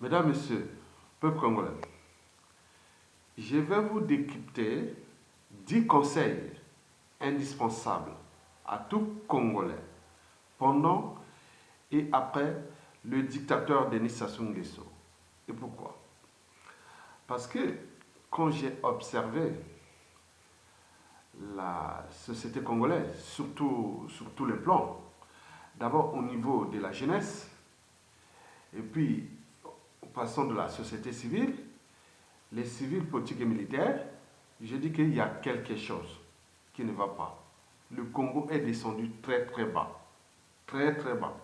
Mesdames, Messieurs, peuple congolais, je vais vous décrypter 10 conseils indispensables à tout Congolais pendant et après le dictateur Denis Sassou Nguesso. Et pourquoi? Parce que quand j'ai observé la société congolaise, surtout sur tous les plans, d'abord au niveau de la jeunesse, et puis en passant de la société civile, les civils, politiques et militaires, je dis qu'il y a quelque chose qui ne va pas. Le Congo est descendu très très bas. Très très bas.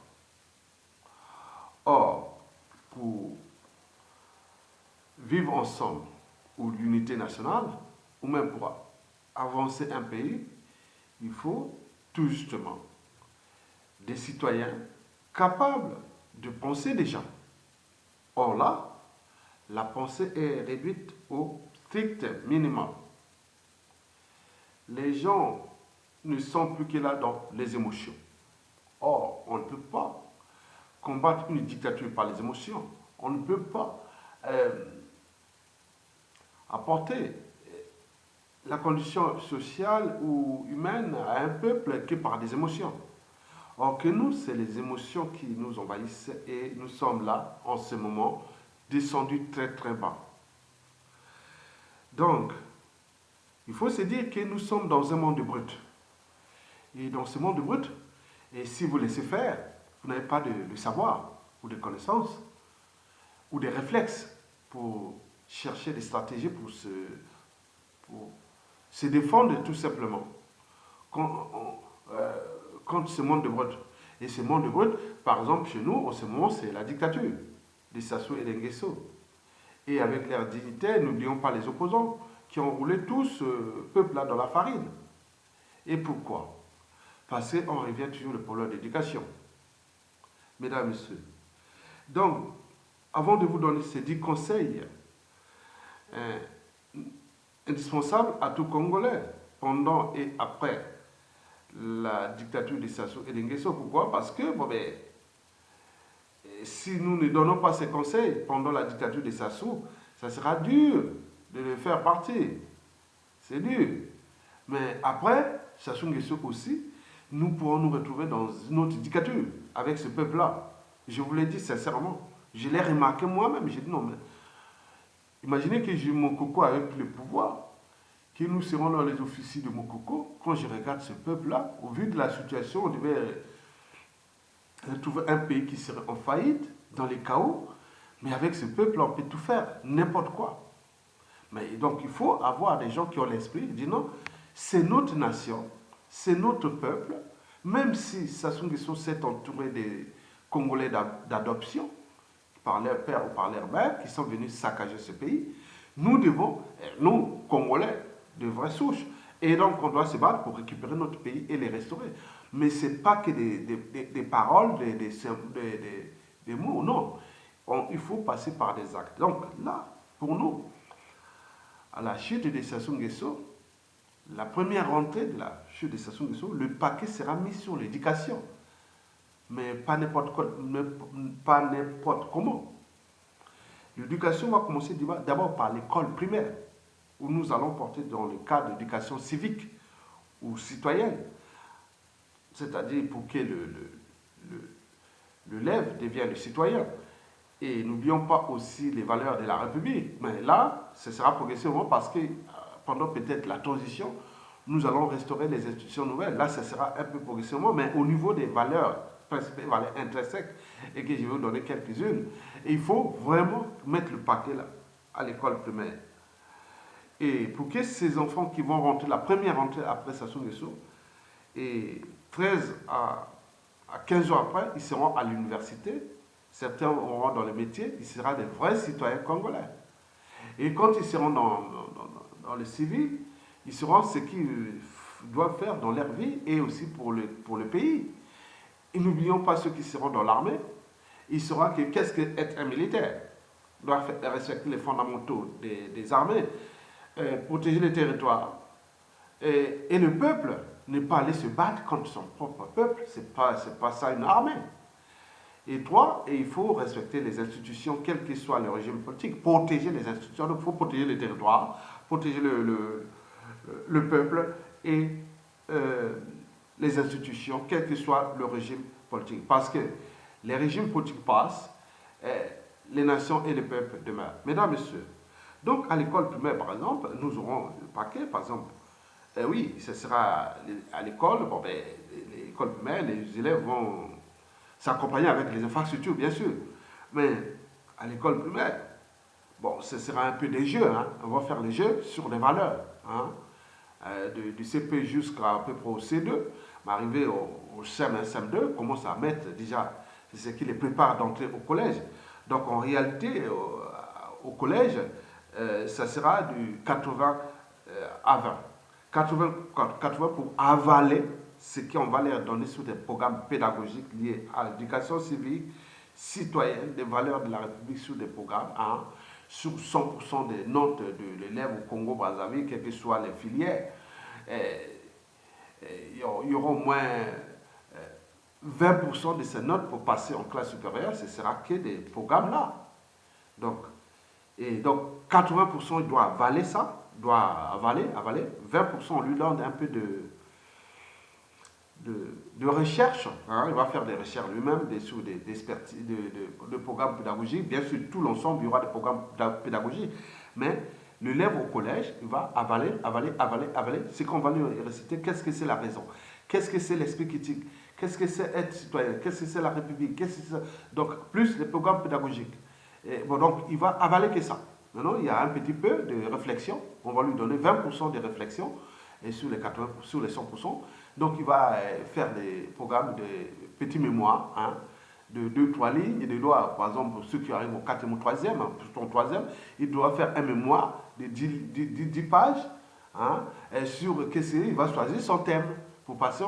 Or, pour vivre ensemble, ou l'unité nationale, ou même pour avancer un pays, il faut tout justement des citoyens capables de penser déjà. Or là, la pensée est réduite au strict minimum. Les gens ne sont plus que là dans les émotions. Or, on ne peut pas combattre une dictature par les émotions. On ne peut pas apporter la condition sociale ou humaine à un peuple que par des émotions. Or que nous, c'est les émotions qui nous envahissent et nous sommes là, en ce moment, descendus très très bas. Donc, il faut se dire que nous sommes dans un monde brut. Et dans ce monde brut, et si vous laissez faire, vous n'avez pas de savoir ou de connaissances ou des réflexes pour chercher des stratégies pour se défendre tout simplement contre ce monde brut. Et ce monde brut, par exemple, chez nous, en ce moment, c'est la dictature de Sassou et de Nguesso. Et avec leur dignité, n'oublions pas les opposants qui ont roulé tout ce peuple-là dans la farine. Et pourquoi? Parce qu'on revient toujours au problème d'éducation. Mesdames, Messieurs. Donc, avant de vous donner ces 10 conseils indispensables à tout Congolais, pendant et après la dictature de Sassou et de Nguesso, pourquoi? Parce que, si nous ne donnons pas ces conseils pendant la dictature de Sassou, ça sera dur de le faire partir. C'est dur. Mais après, Sassou Nguesso aussi, nous pourrons nous retrouver dans une autre dictature avec ce peuple-là. Je vous l'ai dit sincèrement. Je l'ai remarqué moi-même. J'ai dit non, mais imaginez que j'ai Mokoko avec le pouvoir, que nous serons dans les officiers de Mokoko. Quand je regarde ce peuple-là, au vu de la situation, on devait trouver un pays qui serait en faillite, dans les chaos. Mais avec ce peuple, on peut tout faire, n'importe quoi. Mais donc il faut avoir des gens qui ont l'esprit, qui disent non, c'est notre nation, c'est notre peuple, même si Sassou Nguesso s'est entouré des Congolais d'adoption, par leur père ou par leur mère, qui sont venus saccager ce pays, nous devons, nous, Congolais, de vraies souches, et donc on doit se battre pour récupérer notre pays et les restaurer. Mais ce n'est pas que des paroles, des mots, non. Il faut passer par des actes. Donc là, pour nous, à la chute de Sassou Nguesso, la première rentrée de la chute de Sassou Nguesso, le paquet sera mis sur l'éducation. Mais pas n'importe comment. L'éducation va commencer d'abord par l'école primaire, où nous allons porter dans le cadre d'éducation civique ou citoyenne, c'est-à-dire pour que l'élève devienne le citoyen. Et n'oublions pas aussi les valeurs de la République. Mais là, ce sera progressivement parce que pendant peut-être la transition, nous allons restaurer les institutions nouvelles. Là, ce sera un peu progressivement, mais au niveau des valeurs principales, valeurs intrinsèques, et que je vais vous donner quelques-unes. Et il faut vraiment mettre le paquet là, à l'école primaire. Et pour que ces enfants qui vont rentrer, la première rentrée après Sassou Nguesso, et 13 à 15 ans après, ils seront à l'université. Certains auront dans les métiers, ils seront des vrais citoyens congolais. Et quand ils seront dans le civil, ils seront ce qu'ils doivent faire dans leur vie et aussi pour le pays. Et n'oublions pas ceux qui seront dans l'armée, ils sauront que qu'est-ce qu'être un militaire. Ils doivent respecter les fondamentaux des armées, protéger les territoires. Et le peuple, ne pas aller se battre contre son propre peuple, c'est pas ça une armée. Et 3, et il faut respecter les institutions, quel que soit le régime politique, protéger les institutions, donc il faut protéger les territoires, protéger le peuple et les institutions, quel que soit le régime politique. Parce que les régimes politiques passent, les nations et les peuples demeurent. Mesdames, Messieurs, donc à l'école primaire, par exemple, nous aurons le paquet, par exemple. Oui, ce sera à l'école, bon, ben, l'école primaire, les élèves vont s'accompagner avec les infrastructures, bien sûr. Mais à l'école primaire, bon, ce sera un peu des jeux, hein. On va faire les jeux sur les valeurs, hein. Du CP jusqu'à peu près au C2, mais arrivé au CM1, CM2, commence à mettre déjà ce qui les prépare d'entrer au collège. Donc en réalité, au collège, ça sera du 80 à 20. 80 pour avaler ce qu'on va leur donner sur des programmes pédagogiques liés à l'éducation civique, citoyenne, des valeurs de la République sur des programmes, hein, sur 100% des notes de l'élève au Congo-Brazzaville, quelles que soient les filières. Il y aura au moins 20% de ces notes pour passer en classe supérieure, ce sera que des programmes-là. Donc 80% il doit avaler ça, doit avaler. 20% on lui donne un peu de recherche, hein. Il va faire des recherches lui-même sur de programmes pédagogiques. Bien sûr, tout l'ensemble, il y aura des programmes pédagogiques, mais l'élève au collège, il va avaler. C'est qu'on va lui réciter, qu'est-ce que c'est la raison, qu'est-ce que c'est l'esprit critique, qu'est-ce que c'est être citoyen, qu'est-ce que c'est la République, donc plus les programmes pédagogiques. Et bon, donc il va avaler que ça. Maintenant, il y a un petit peu de réflexion, on va lui donner 20% de réflexion, et sur les 80%, sur les 100%, donc il va faire des programmes de petits mémoires, hein, de 2-3 lignes, et il doit, par exemple, pour ceux qui arrivent au 4e ou 3e, plutôt au 3e, il doit faire un mémoire de 10 pages, hein, et sur qu'est-ce il va choisir son thème, pour passer,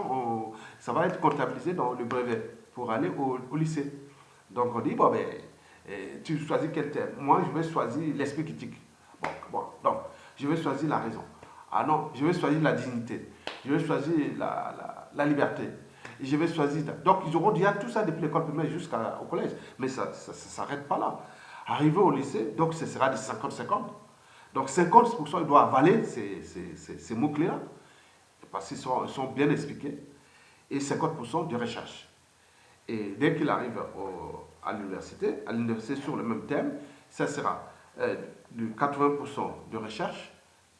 ça va être comptabilisé dans le brevet, pour aller au lycée. Donc on dit, bon ben, tu choisis quel thème? Moi, je vais choisir l'esprit critique. Bon, donc, je vais choisir la raison. Ah non, je vais choisir la dignité. Je vais choisir la liberté. Et je vais choisir... Donc, ils auront déjà tout ça depuis l'école primaire jusqu'au collège. Mais ça ne s'arrête pas là. Arrivé au lycée, donc ce sera des 50-50. Donc, 50%, il doit avaler ces mots-clés-là, parce qu'ils sont bien expliqués, et 50% de recherche. Et dès qu'il arrive à l'université sur le même thème, ça sera de 80% de recherche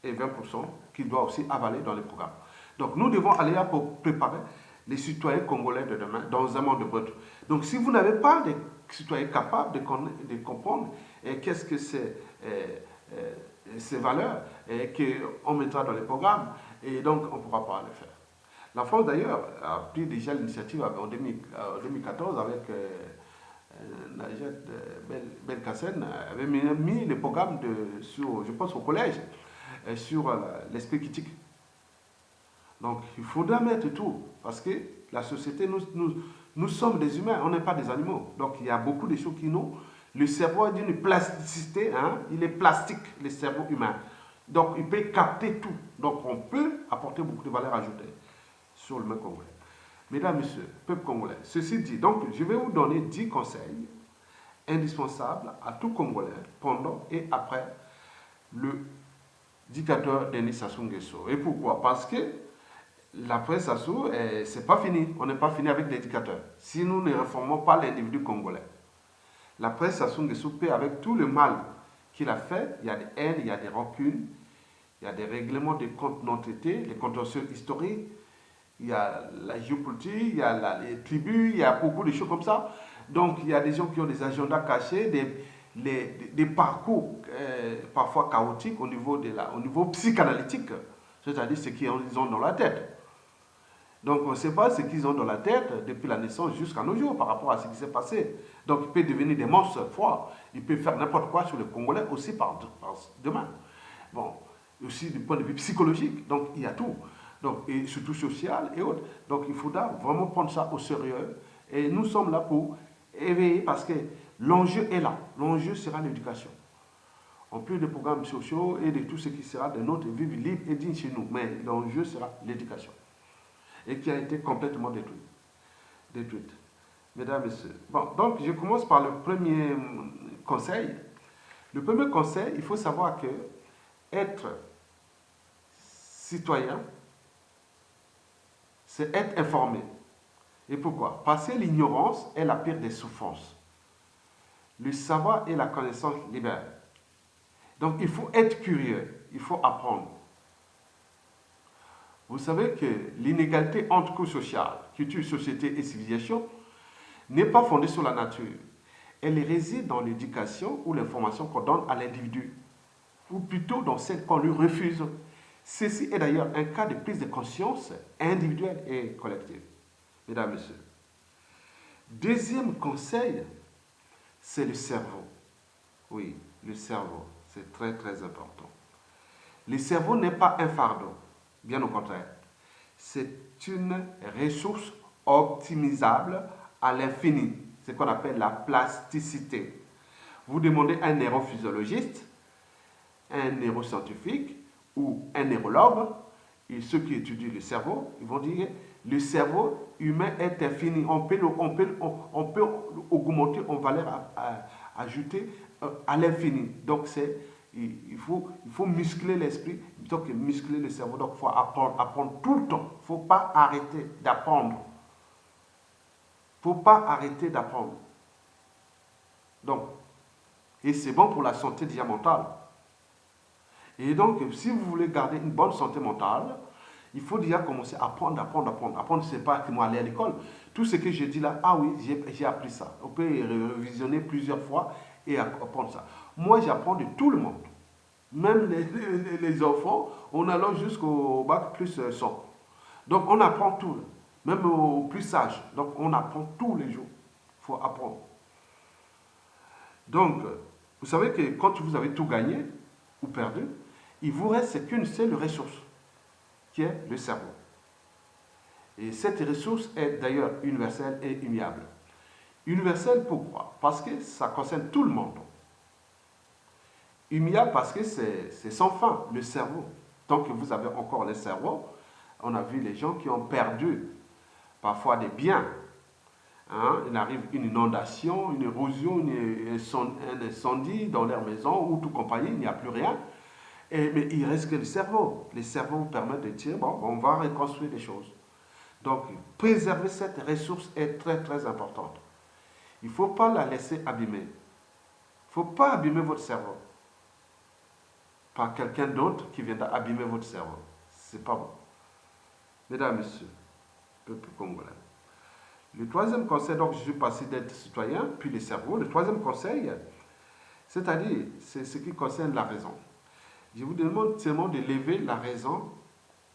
et 20% qu'il doit aussi avaler dans les programmes. Donc nous devons aller là pour préparer les citoyens congolais de demain dans un monde brut. Donc si vous n'avez pas des citoyens capables de comprendre qu'est-ce que c'est ces valeurs qu'on mettra dans les programmes, et donc on ne pourra pas le faire. La France d'ailleurs a pris déjà l'initiative en 2014 avec Najat Belkacem, avait mis le programme sur, je pense au collège, sur l'esprit critique. Donc il faudra mettre tout, parce que la société, nous sommes des humains, on n'est pas des animaux. Donc il y a beaucoup de choses qui nous... Le cerveau a d'une plasticité, hein, il est plastique, le cerveau humain. Donc il peut capter tout. Donc on peut apporter beaucoup de valeur ajoutée sur le même congolais. Mesdames, Messieurs, peuple congolais, ceci dit, donc je vais vous donner 10 conseils indispensables à tout Congolais pendant et après le dictateur Denis Sassou Nguesso. Et pourquoi? Parce que l'après Sassou, c'est pas fini. On n'est pas fini avec les dictateurs. Si nous ne réformons pas l'individu congolais, l'après Sassou Nguesso peut, avec tout le mal qu'il a fait, il y a des haines, il y a des rancunes, il y a des règlements de comptes non traités, les contentieux historiques, il y a la géopolitique, il y a les tribus, il y a beaucoup de choses comme ça. Donc il y a des gens qui ont des agendas cachés, des parcours parfois chaotiques au niveau psychanalytique, c'est-à-dire ce qu'ils ont dans la tête. Donc on ne sait pas ce qu'ils ont dans la tête depuis la naissance jusqu'à nos jours par rapport à ce qui s'est passé. Donc ils peuvent devenir des monstres forts, ils peuvent faire n'importe quoi sur les Congolais aussi par demain. Bon, aussi du point de vue psychologique, donc il y a tout. Donc, et surtout social et autres. Donc il faudra vraiment prendre ça au sérieux. Et nous sommes là pour éveiller parce que l'enjeu est là. L'enjeu sera l'éducation. En plus des programmes sociaux et de tout ce qui sera de notre vie libre et digne chez nous. Mais l'enjeu sera l'éducation. Et qui a été complètement détruite. mesdames et messieurs. Bon, donc je commence par le premier conseil. Le premier conseil, il faut savoir que être citoyen, c'est être informé. Et pourquoi? Parce que l'ignorance est la pire des souffrances. Le savoir et la connaissance libèrent. Donc il faut être curieux, il faut apprendre. Vous savez que l'inégalité entre couches sociales, culture, société et civilisation n'est pas fondée sur la nature. Elle réside dans l'éducation ou l'information qu'on donne à l'individu, ou plutôt dans celle qu'on lui refuse. Ceci est d'ailleurs un cas de prise de conscience individuelle et collective. Mesdames, Messieurs. Deuxième conseil, c'est le cerveau. Oui, le cerveau, c'est très très important. Le cerveau n'est pas un fardeau, bien au contraire. C'est une ressource optimisable à l'infini, ce qu'on appelle la plasticité. Vous demandez à un neurophysiologiste, un neuroscientifique ou un neurologue, et ceux qui étudient le cerveau, ils vont dire le cerveau humain est infini. On peut augmenter en valeur ajoutée à l'infini. Donc il faut muscler l'esprit plutôt que muscler le cerveau. Donc il faut apprendre tout le temps. Il ne faut pas arrêter d'apprendre. Il ne faut pas arrêter d'apprendre. Donc, et c'est bon pour la santé déjà mentale. Et donc, si vous voulez garder une bonne santé mentale, il faut déjà commencer à apprendre. Apprendre, c'est pas que moi aller à l'école. Tout ce que je dis là, ah oui, j'ai appris ça. On peut révisionner plusieurs fois et apprendre ça. Moi, j'apprends de tout le monde. Même les enfants, on allant jusqu'au bac plus 100. Donc, on apprend tout. Même aux plus sages. Donc, on apprend tous les jours. Il faut apprendre. Donc, vous savez que quand vous avez tout gagné ou perdu, il vous reste qu'une seule ressource, qui est le cerveau. Et cette ressource est d'ailleurs universelle et immuable. Universelle pourquoi? Parce que ça concerne tout le monde. Immuable parce que c'est sans fin, le cerveau. Tant que vous avez encore le cerveau, on a vu les gens qui ont perdu parfois des biens. Hein, il arrive une inondation, une érosion, un incendie dans leur maison ou tout compagnie, il n'y a plus rien. Mais il reste que le cerveau. Le cerveau vous permet de dire, bon, on va reconstruire les choses. Donc, préserver cette ressource est très, très importante. Il ne faut pas la laisser abîmer. Il ne faut pas abîmer votre cerveau par quelqu'un d'autre qui viendra abîmer votre cerveau. Ce n'est pas bon. Mesdames, Messieurs, peuple congolais. Le troisième conseil, donc je suis passé d'être citoyen, puis le cerveau. Le troisième conseil, c'est-à-dire, c'est ce qui concerne la raison. Je vous demande seulement de lever la raison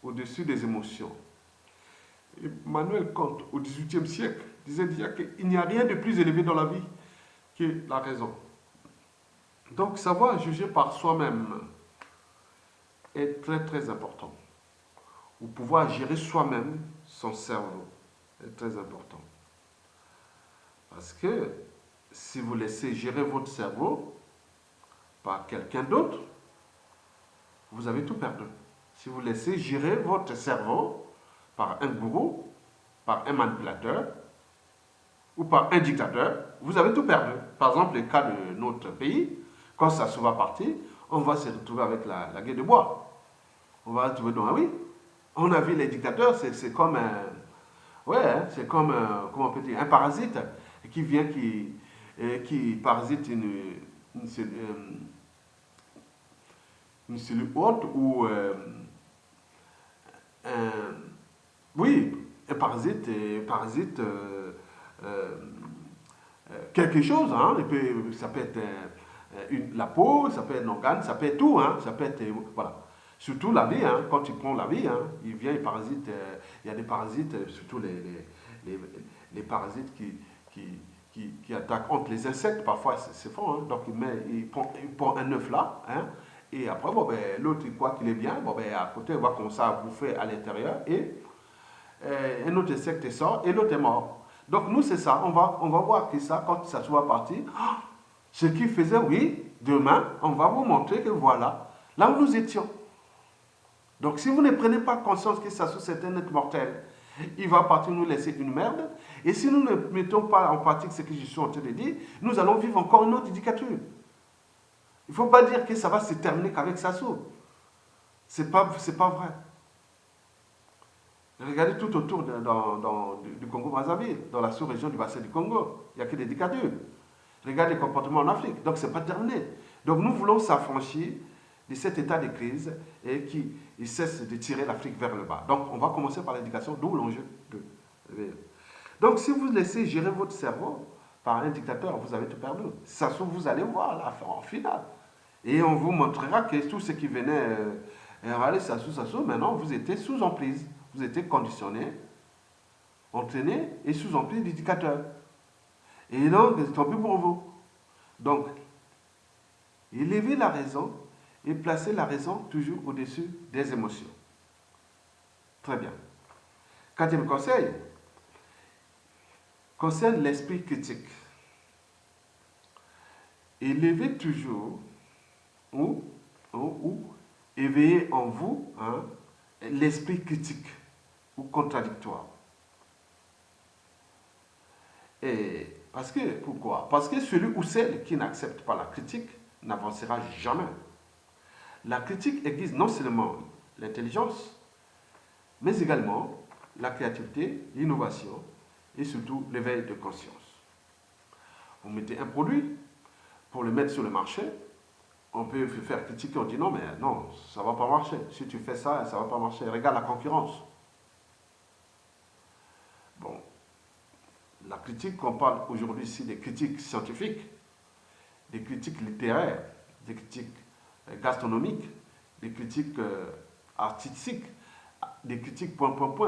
au-dessus des émotions. Emmanuel Kant, au XVIIIe siècle, disait déjà qu'il n'y a rien de plus élevé dans la vie que la raison. Donc, savoir juger par soi-même est très très important. Ou pouvoir gérer soi-même son cerveau est très important. Parce que si vous laissez gérer votre cerveau par quelqu'un d'autre, vous avez tout perdu. Si vous laissez gérer votre cerveau par un gourou, par un manipulateur ou par un dictateur, vous avez tout perdu. Par exemple, le cas de notre pays, quand ça se va partir, on va se retrouver avec la guerre de bois. On va retrouver dans oui. On a vu les dictateurs, c'est comme un... Ouais, c'est comme comment on peut dire, un parasite qui vient, qui parasite une cellule haute ou oui, un parasite quelque chose, hein, ça peut être la peau, ça peut être un organe, ça peut être tout, hein, ça peut être, voilà. Surtout la vie, hein, quand tu prends la vie, hein, il vient, il parasite, il y a des parasites, surtout les parasites qui attaquent entre les insectes, parfois c'est fort, hein, donc il prend un œuf là, hein, et après, bon, ben, l'autre, il croit qu'il est bien, bon, ben, à côté, il va commencer à bouffer à l'intérieur, et un autre insecte sort, et l'autre est mort. Donc nous, c'est ça, on va voir que ça, quand ça soit parti, ce qui faisait, oui, demain, on va vous montrer que voilà, là où nous étions. Donc si vous ne prenez pas conscience que ça c'est un être mortel, il va partir nous laisser une merde. Et si nous ne mettons pas en pratique ce que je suis en train de dire, nous allons vivre encore une autre dictature. Il ne faut pas dire que ça va se terminer qu'avec Sassou. C'est pas vrai. Regardez tout autour du Congo-Brazzaville, dans la sous-région du bassin du Congo. Il n'y a que des dictatures. Regardez les comportements en Afrique. Donc, ce n'est pas terminé. Donc, nous voulons s'affranchir de cet état de crise et qui cesse de tirer l'Afrique vers le bas. Donc, on va commencer par l'éducation, d'où l'enjeu. Donc, si vous laissez gérer votre cerveau par un dictateur, vous avez tout perdu. Ça se trouve, vous allez voir la fin en finale. Et on vous montrera que tout ce qui venait râler Sassou, maintenant, vous étiez sous emprise. Vous étiez conditionné, entraîné et sous emprise du dictateur. Et donc, tant pis pour vous. Donc, élevez la raison et placez la raison toujours au-dessus des émotions. Très bien. Quatrième conseil concerne l'esprit critique. Élevez toujours ou éveillez en vous l'esprit critique ou contradictoire. Et pourquoi? Parce que celui ou celle qui n'accepte pas la critique n'avancera jamais. La critique aiguise non seulement l'intelligence, mais également la créativité, l'innovation et surtout l'éveil de conscience. Vous mettez un produit pour le mettre sur le marché, on peut faire critiquer, on dit non, mais non, ça ne va pas marcher. Si tu fais ça, ça ne va pas marcher. Regarde la concurrence. Bon, la critique, on parle aujourd'hui ici des critiques scientifiques, des critiques littéraires, des critiques gastronomiques, des critiques artistiques, des critiques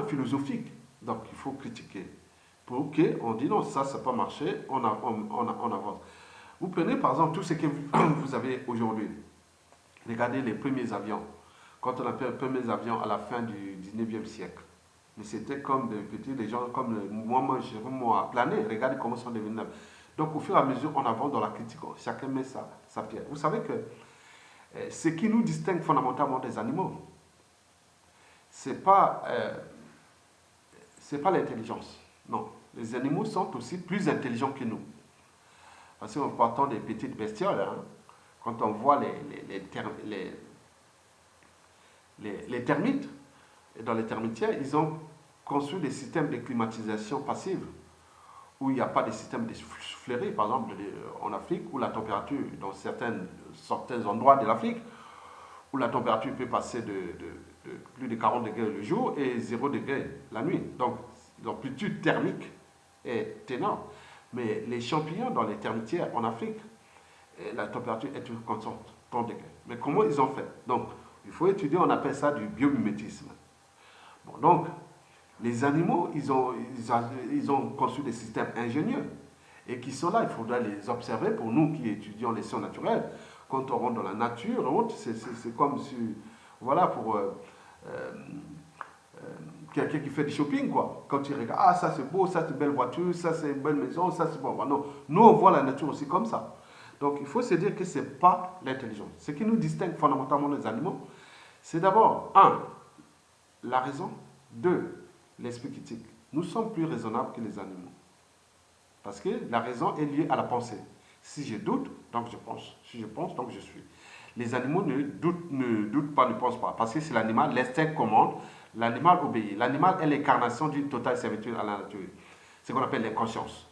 philosophiques. Donc, il faut critiquer. Pour qu'on dise non, ça n'a pas marché, on avance. Vous prenez par exemple tout ce que vous avez aujourd'hui. Regardez les premiers avions. Quand on appelle les premiers avions à la fin du 19e siècle. Mais c'était comme des gens comme moi à planer. Regardez comment ils sont devenus. Donc au fur et à mesure, on avance dans la critique. Chacun met sa pierre. Vous savez que ce qui nous distingue fondamentalement des animaux, ce n'est pas l'intelligence. Non. Les animaux sont aussi plus intelligents que nous. Parce qu'en partant des petites bestioles, quand on voit les termites, et dans les termitières, ils ont conçu des systèmes de climatisation passive, où il n'y a pas de système de soufflerie, par exemple en Afrique, où la température, dans certains endroits de l'Afrique, où la température peut passer de plus de 40 degrés le jour et 0 degré la nuit. Donc l'amplitude thermique est énorme. Mais les champignons dans les termitières en Afrique, la température est toujours constante, 30 degrés. Mais comment ils ont fait? Donc, il faut étudier, on appelle ça du biomimétisme. Bon, donc, les animaux, ils ont conçu des systèmes ingénieux et qui sont là, il faudra les observer pour nous qui étudions les sciences naturelles. Quand on rentre dans la nature, c'est comme si, voilà, pour quelqu'un qui fait du shopping, quoi. Quand tu regardes, ah, ça c'est beau, ça c'est une belle voiture, ça c'est une belle maison, ça c'est bon. Non, nous on voit la nature aussi comme ça. Donc il faut se dire que ce n'est pas l'intelligence. Ce qui nous distingue fondamentalement des animaux, c'est d'abord, 1, la raison, 2, l'esprit critique. Nous sommes plus raisonnables que les animaux. Parce que la raison est liée à la pensée. Si je doute, donc je pense. Si je pense, donc je suis. Les animaux ne doutent pas, ne pensent pas. Parce que c'est l'animal, l'instinct commande, l'animal obéit. L'animal est l'incarnation d'une totale servitude à la nature. C'est ce qu'on appelle l'inconscience.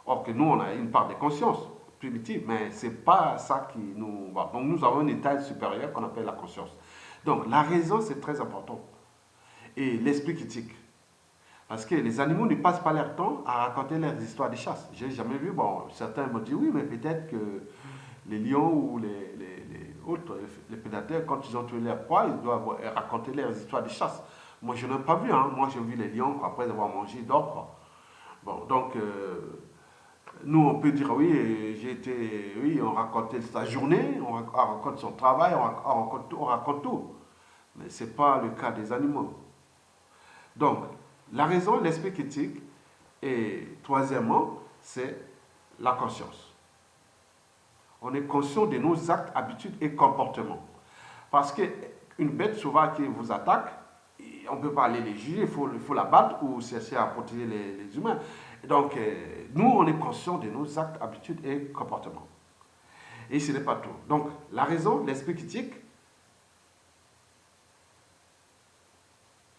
Or que nous, on a une part de conscience primitive, mais ce n'est pas ça qui nous va. Donc nous avons un état supérieur qu'on appelle la conscience. Donc la raison, c'est très important. Et l'esprit critique. Parce que les animaux ne passent pas leur temps à raconter leurs histoires de chasse. Je n'ai jamais vu, bon, certains m'ont dit oui, mais peut-être que les lions ou les prédateurs, quand ils ont tué leur proie, ils doivent raconter leurs histoires de chasse. Moi, je n'ai pas vu, moi j'ai vu les lions, après avoir mangé, ils dorment. Bon, donc, nous, on peut dire oui, on racontait sa journée, on raconte son travail, on raconte tout. Mais ce n'est pas le cas des animaux. Donc, la raison, l'esprit critique, et troisièmement, c'est la conscience. On est conscient de nos actes, habitudes et comportements. Parce qu'une bête sauvage qui vous attaque, on ne peut pas aller les juger, il faut la battre ou chercher à protéger les humains. Donc, nous, on est conscient de nos actes, habitudes et comportements. Et ce n'est pas tout. Donc, la raison, l'esprit critique,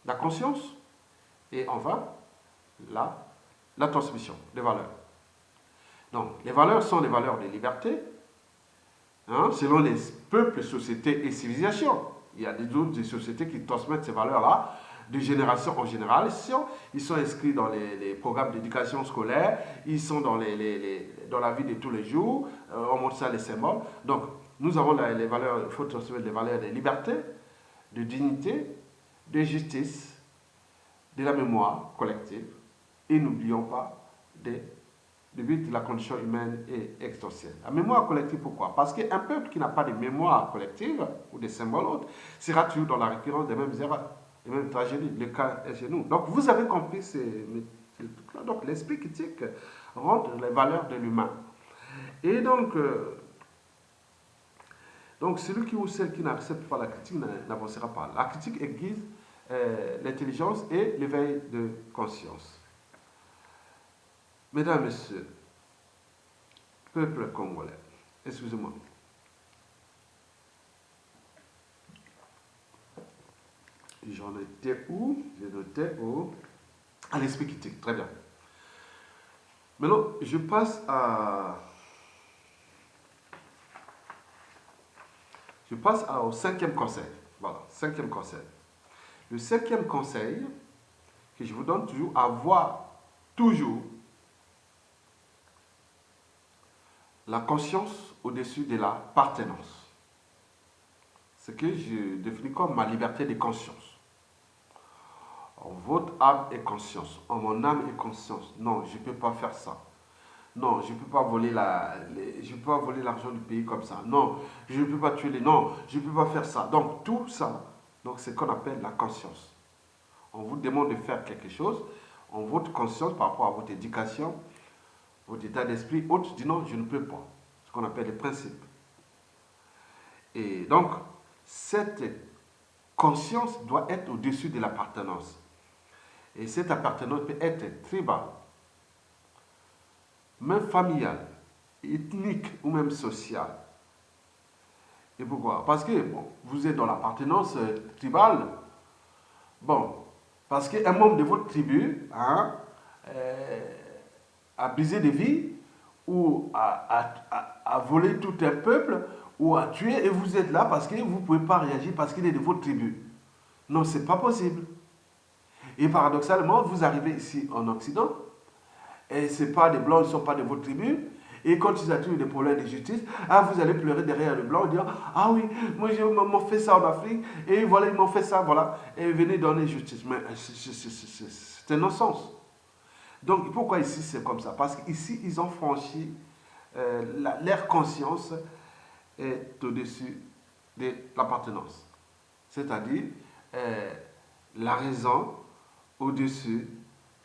la conscience, et enfin, la transmission des valeurs. Donc, les valeurs sont les valeurs de liberté, hein, selon les peuples, sociétés et civilisations. Il y a d'autres sociétés qui transmettent ces valeurs-là de génération en génération. Ils sont inscrits dans les programmes d'éducation scolaire, ils sont dans la vie de tous les jours, on montre ça les symboles. Donc, nous avons les valeurs, il faut transmettre les valeurs de liberté, de dignité, de justice, de la mémoire collective, et n'oublions pas le but de la condition humaine et existentielle. La mémoire collective, pourquoi? Parce qu'un peuple qui n'a pas de mémoire collective ou des symboles autres sera toujours dans la récurrence des mêmes erreurs, des mêmes tragédies. Le cas est chez nous. Donc vous avez compris ces trucs-là. Donc l'esprit critique rentre les valeurs de l'humain. Et donc celui qui ou celle qui n'accepte pas la critique n'avancera pas. La critique aiguise l'intelligence et l'éveil de conscience. Mesdames, Messieurs, peuple congolais, excusez-moi. J'en étais où? J'ai noté où? À l'esprit critique, très bien. Maintenant, je passe au cinquième conseil. Voilà, cinquième conseil. Le cinquième conseil que je vous donne toujours, avoir toujours la conscience au-dessus de l'appartenance. Ce que je définis comme ma liberté de conscience. En votre âme et conscience, en mon âme et conscience. Non, je ne peux pas faire ça. Non, je ne peux pas voler l'argent du pays comme ça. Non, je ne peux pas tuer les... Non, je ne peux pas faire ça. Donc tout ça, c'est ce qu'on appelle la conscience. On vous demande de faire quelque chose, en votre conscience par rapport à votre éducation, votre état d'esprit, autre dit non, je ne peux pas. Ce qu'on appelle les principes. Et donc, cette conscience doit être au-dessus de l'appartenance. Et cette appartenance peut être tribale, même familiale, ethnique ou même sociale. Et pourquoi? Parce que bon, vous êtes dans l'appartenance tribale. Bon, parce qu'un membre de votre tribu a brisé des vies ou a volé tout un peuple ou a tué et vous êtes là parce que vous ne pouvez pas réagir parce qu'il est de votre tribu. Non, ce n'est pas possible. Et paradoxalement, vous arrivez ici en Occident et ce n'est pas des blancs, ils ne sont pas de votre tribu. Et quand ils ont des problèmes de justice, vous allez pleurer derrière le blanc et dire « Ah oui, moi ils m'ont fait ça en Afrique, et voilà, ils m'ont fait ça, voilà, et venez donner justice. » Mais c'est un non-sens. Donc pourquoi ici c'est comme ça? Parce qu'ici ils ont franchi, leur conscience est au-dessus de l'appartenance. C'est-à-dire la raison au-dessus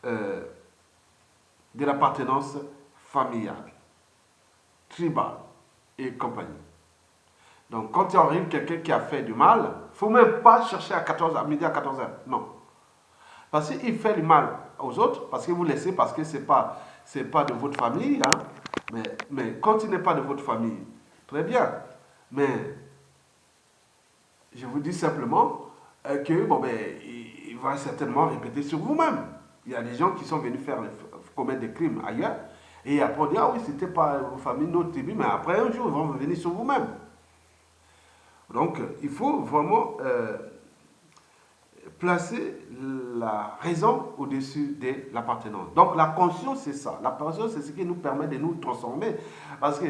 de l'appartenance familiale, tribal et compagnie. Donc, quand il arrive quelqu'un qui a fait du mal, il ne faut même pas chercher à midi à 14h. Non. Parce qu'il fait du mal aux autres, parce que vous laissez, parce que ce n'est pas de votre famille. Hein. Mais quand il n'est pas de votre famille, très bien. Mais je vous dis simplement que bon, il va certainement répéter sur vous-même. Il y a des gens qui sont venus commettre des crimes ailleurs. Et après, on dit, ah oui, c'était pas vos familles, notre tribu, mais après un jour, ils vont revenir sur vous-même. Donc, il faut vraiment placer la raison au-dessus de l'appartenance. Donc, la conscience, c'est ça. La conscience, c'est ce qui nous permet de nous transformer. Parce que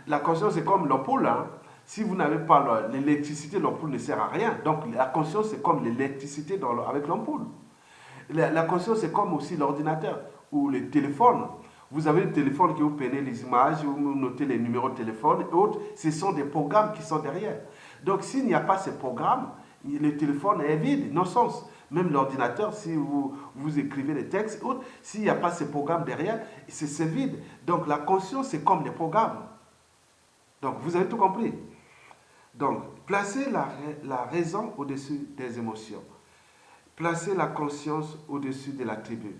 la conscience, c'est comme l'ampoule. Hein. Si vous n'avez pas l'électricité, l'ampoule ne sert à rien. Donc, la conscience, c'est comme l'électricité avec l'ampoule. La conscience, c'est comme aussi l'ordinateur ou le téléphone. Vous avez le téléphone qui vous prenez les images, vous notez les numéros de téléphone et autres. Ce sont des programmes qui sont derrière. Donc, s'il n'y a pas ces programmes, le téléphone est vide, non sens. Même l'ordinateur, si vous écrivez des textes, autres, s'il n'y a pas ces programmes derrière, c'est vide. Donc, la conscience, c'est comme les programmes. Donc, vous avez tout compris. Donc, placez la raison au-dessus des émotions. Placez la conscience au-dessus de la tribu.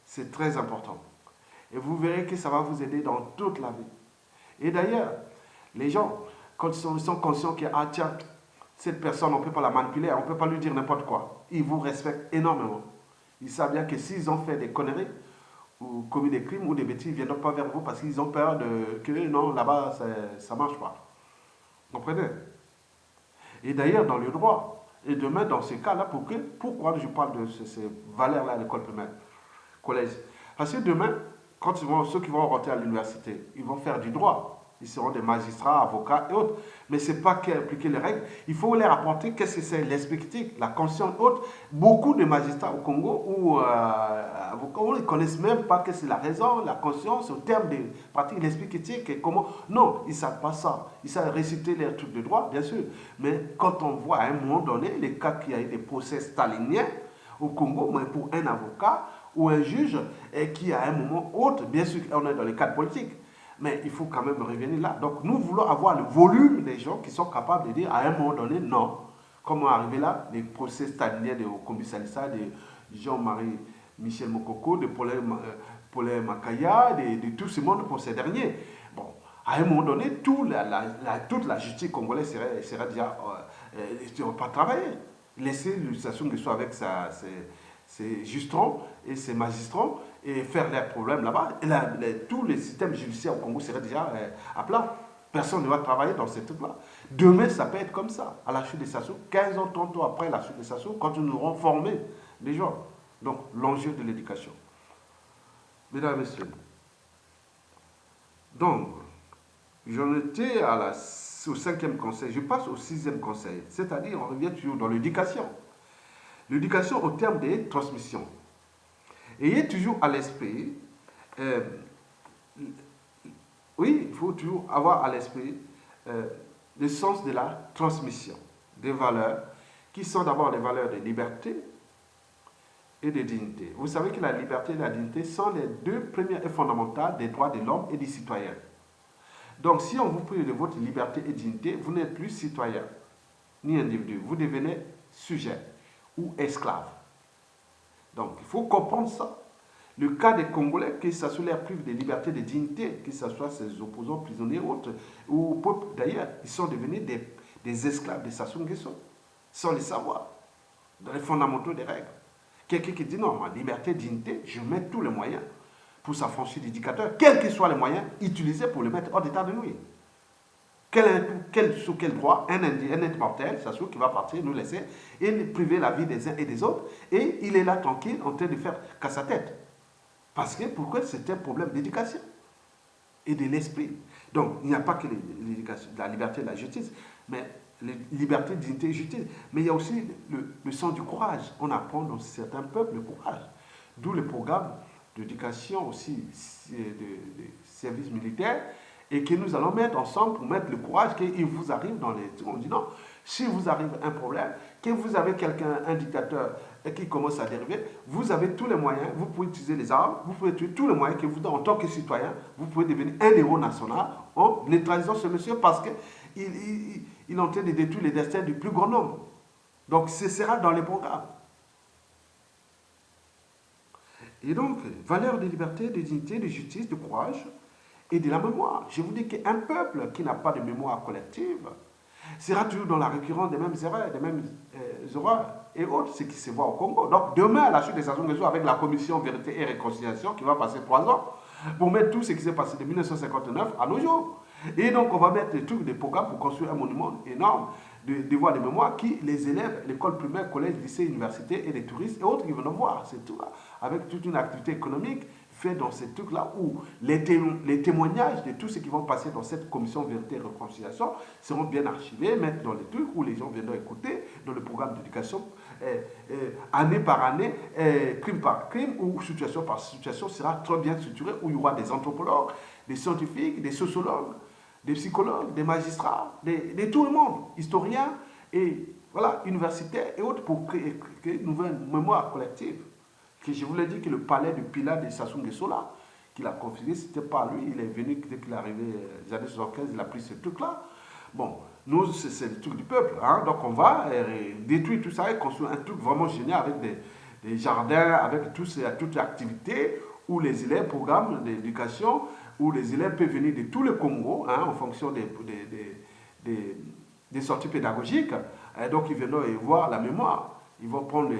C'est très important. Et vous verrez que ça va vous aider dans toute la vie. Et d'ailleurs, les gens, quand ils sont conscients que, ah tiens, cette personne, on ne peut pas la manipuler, on ne peut pas lui dire n'importe quoi. Ils vous respectent énormément. Ils savent bien que s'ils ont fait des conneries, ou commis des crimes ou des bêtises, ils ne viendront pas vers vous parce qu'ils ont peur que non, là-bas, ça ne marche pas. Vous comprenez? Et d'ailleurs, dans le droit, et demain, dans ces cas-là, pourquoi je parle de ces valeurs-là à l'école primaire, collège? Parce que demain, quand ceux qui vont rentrer à l'université, ils vont faire du droit. Ils seront des magistrats, avocats et autres. Mais ce n'est pas qu'appliquer les règles. Il faut leur apporter qu'est-ce que c'est l'esprit critique, la conscience autre. Beaucoup de magistrats au Congo ou avocats, ils ne connaissent même pas que c'est la raison, la conscience, au terme de pratiquer l'esprit critique et comment. Non, ils ne savent pas ça. Ils savent réciter les trucs de droit, bien sûr. Mais quand on voit à un moment donné les cas qu'il y a eu des procès staliniens au Congo, mais pour un avocat ou un juge, et qui à un moment autre, bien sûr, on est dans les cadres politiques. Mais il faut quand même revenir là. Donc nous voulons avoir le volume des gens qui sont capables de dire à un moment donné non. Comment arriver là? Les procès staliniens de Kombi Salissa, de Jean-Marie Michel Mokoko, de Paul Makaya, de tout ce monde pour ces derniers. Bon, à un moment donné, toute la justice congolaise serait déjà pas travailler. Laisser le Sassou Nguesso avec ses justrons et ses magistrats et faire leurs problèmes là-bas. Tous les systèmes judiciaires au Congo seraient déjà à plat. Personne ne va travailler dans ces trucs-là. Demain, ça peut être comme ça, à la chute des Sassou, 15 ans, 30 ans après la chute des Sassou, quand nous aurons formé les gens. Donc, l'enjeu de l'éducation. Mesdames et messieurs, donc, j'en étais au 5e conseil, je passe au 6e conseil, c'est-à-dire on revient toujours dans l'éducation. L'éducation au terme des transmissions. Ayez toujours à l'esprit, oui, il faut toujours avoir à l'esprit le sens de la transmission des valeurs qui sont d'abord les valeurs de liberté et de dignité. Vous savez que la liberté et la dignité sont les deux premières et fondamentales des droits de l'homme et des citoyens. Donc si on vous prive de votre liberté et dignité, vous n'êtes plus citoyen ni individu, vous devenez sujet ou esclave. Donc il faut comprendre ça. Le cas des Congolais, que ce soit leur prive de liberté, de dignité, que ce soit ses opposants prisonniers ou autres, ou d'ailleurs, ils sont devenus des esclaves de Sassou Nguesso, sans le savoir, dans les fondamentaux des règles. Quelqu'un qui dit non, ma liberté, dignité, je mets tous les moyens pour s'affranchir d'éducateurs, quels que soient les moyens utilisés pour le mettre hors d'état de nuire. Sous quel droit un être mortel, Sassou, qui va partir, nous laisser, et priver la vie des uns et des autres, et il est là tranquille, en train de faire qu'à sa tête. Parce que pourquoi c'est un problème d'éducation et de l'esprit. Donc, il n'y a pas que la liberté et la justice, mais liberté, dignité et justice. Mais il y a aussi le sens du courage. On apprend dans certains peuples le courage. D'où le programme d'éducation aussi, de service militaire, et que nous allons mettre ensemble pour mettre le courage qu'il vous arrive dans les... On dit non, si vous arrive un problème, que vous avez quelqu'un, un dictateur, qui commence à dériver, vous avez tous les moyens, vous pouvez utiliser les armes, vous pouvez utiliser tous les moyens que vous, en tant que citoyen, vous pouvez devenir un héros national en neutralisant ce monsieur parce qu'il est en train de détruire les destins du plus grand nombre. Donc ce sera dans les programmes. Et donc, valeur de liberté, de dignité, de justice, de courage et de la mémoire. Je vous dis qu'un peuple qui n'a pas de mémoire collective sera toujours dans la récurrence des mêmes erreurs, des mêmes horreurs et autres, ce qui se voit au Congo. Donc demain, à la chute des Sassou Nguesso, avec la commission Vérité et Réconciliation, qui va passer 3 ans, pour mettre tout ce qui s'est passé de 1959 à nos jours. Et donc on va mettre des trucs, des programmes pour construire un monument énorme de voies de mémoire qui les élèves, l'école primaire, collège, lycée, université et les touristes et autres qui vont voir. C'est tout là, avec toute une activité économique fait dans ces trucs-là où les témoignages de tout ce qui va passer dans cette commission Vérité et Réconciliation seront bien archivés, mettre dans les trucs où les gens viendront écouter, dans le programme d'éducation, année par année, crime par crime, ou situation par situation sera très bien structuré, où il y aura des anthropologues, des scientifiques, des sociologues, des psychologues, des magistrats, de tout le monde, historiens et voilà, universitaires et autres pour créer une nouvelle mémoire collective. Que je vous l'ai dit que le palais de Pilat de Sassou Nguesso là, qu'il a confisqué, c'était pas lui, il est venu dès qu'il est arrivé les années 75, il a pris ce truc-là. Bon, nous, c'est le truc du peuple. Hein? Donc, on va détruire tout ça et construire un truc vraiment génial avec des jardins, avec toutes les activités où les élèves, programmes d'éducation, où les élèves peuvent venir de tout le Congo, hein, en fonction des sorties pédagogiques. Et donc, ils viennent y voir la mémoire. Ils vont prendre